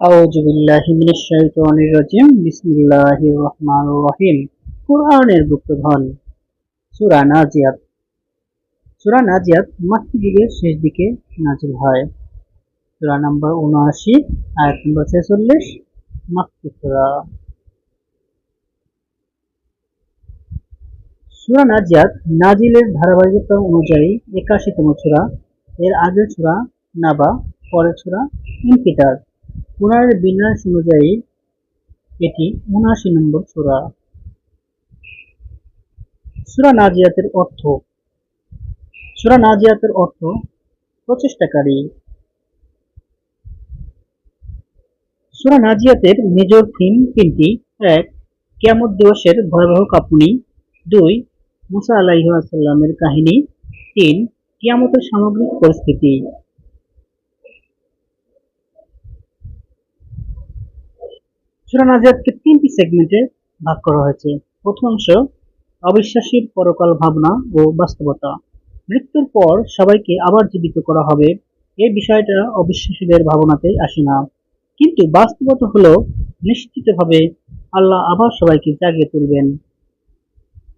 আউযু বিল্লাহি মিনাশ শাইতানির রাজিম বিসমিল্লাহির রহমানির রহিম। কুরআনের গুপ্তধন সূরা নাজিয়াত। সূরা নাজিয়াত মাক্কী যুগের শেষ দিকে নাযিল হয়। সূরা নম্বর ৭৯ আয়াত নম্বর ৪৬ মাক্কী সূরা। সূরা নাজিয়াত নাজিলের ধারাবাহিকতা অনুযায়ী ৮১তম সূরা। এর আগের সূরা নাবা, পরের সূরা ইনফিতার। কোরআনের বিন্যাস অনুযায়ী এটি ৭৯ নম্বর সূরা। সূরা নাজিয়াতের অর্থ। সূরা নাজিয়াতের অর্থ প্রচেষ্টাকারী। সূরা নাজিয়াতের মেজর থিম তিনটি: ১. কিয়ামত দিবসের ভয়াবহ কাঁপুনি। ২. মুসা আলাইহিস সালামের কাহিনী। ৩. কিয়ামতের সামগ্রিক পরিস্থিতি। সূরা নাজিয়াতকে তিনটি সেগমেন্টে ভাগ করা হয়েছে। প্রথম অংশ অবিশ্বাসীর পরকাল ভাবনা ও বাস্তবতা। মৃত্যুর পর সবাইকে আবার জীবিত করা হবে, এই বিষয়টা অবিশ্বাসীদের ভাবনাতেই আসে না। কিন্তু বাস্তবতা হলো নিশ্চিতভাবে আল্লাহ আবার সবাইকে জাগিয়ে তুলবেন।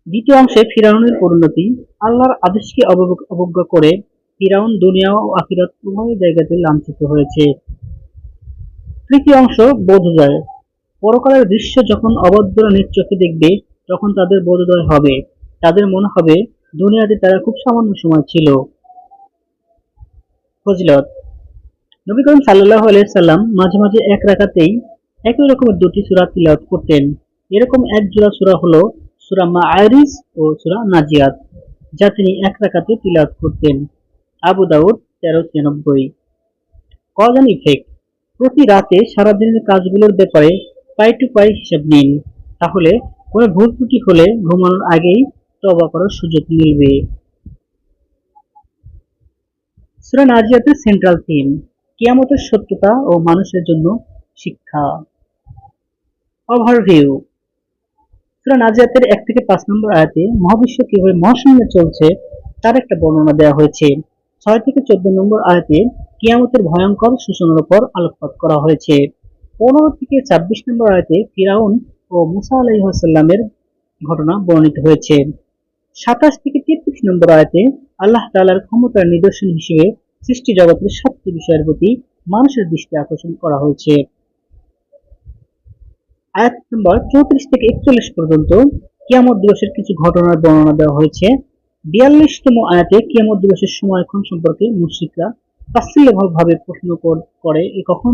দ্বিতীয় অংশে ফিরআউনের পরিণতি। আল্লাহর আদেশকে অবজ্ঞা করে ফিরআউন দুনিয়া ও আখিরাত উভয় জায়গাতে লাঞ্ছিত হয়েছে। তৃতীয় অংশ বোধোদয়। পরকালের দৃশ্য যখন অবাধ্যরা নিজ চোখে দেখবে, তখন তাদের বোধোদয় হবে। তাদের মনে হবে দুনিয়াতে তারা খুব সামান্য সময় ছিল। ফজিলত: নবী করিম সাল্লাল্লাহু আলাইহি সাল্লাম মাঝে মাঝে এক রাকাতেই একই রকমের দুটি সূরা তিলাওয়াত করতেন। এরকম এক জোড়া সূরা হলো সূরা মাআরিজ ও সূরা নাজিয়াত, যা তিনি এক রাকাতে তিলাওয়াত করতেন। আবু দাউদ ১৩৯৬। কজ অ্যান্ড ইফেক্ট: প্রতি রাতে সারাদিনের কাজগুলোর ব্যাপারে পাই টু পাই হিসাব নিন, তাহলে কোনো ভুল ত্রুটি হলে ঘুমানোর আগেই তওবা করার সুযোগ মিলবে। সূরা নাজিয়াতের সেন্ট্রাল থিম: কিয়ামতের সত্যতা ও মানুষের জন্য শিক্ষা। ওভারভিউ: সূরা নাজিয়াতের ১ থেকে ৫ নম্বর আয়াতে মহাবিশ্ব কিভাবে মহাশূন্যে চলছে তার একটা বর্ণনা দেওয়া হয়েছে। ৬ থেকে ১৪ নম্বর আয়াতে কিয়ামতের ভয়ঙ্কর সূচনার উপর আলোকপাত করা হয়েছে। ১৫ থেকে ২৬ নম্বর আয়াতে ফিরআউন ও মুসা আলাইহিস সালামের ঘটনা বর্ণিত হয়েছে। ২৭ থেকে ৩৩ নম্বর আয়াতে আল্লাহ তাআলার ক্ষমতার নিদর্শন হিসেবে সৃষ্টি জগতের ৭টি বিষয়ের প্রতি মানুষের দৃষ্টি আকর্ষণ করা হয়েছে। আয়াত নম্বর ৩৪ থেকে ৪১ পর্যন্ত কিয়ামত দিবসের কিছু ঘটনার বর্ণনা দেওয়া হয়েছে। ৪২তম আয়াতে কিয়ামত দিবসের সময়ক্ষণ সম্পর্কে মুশরিকরা তাফসীলভাবে প্রশ্ন করে কখন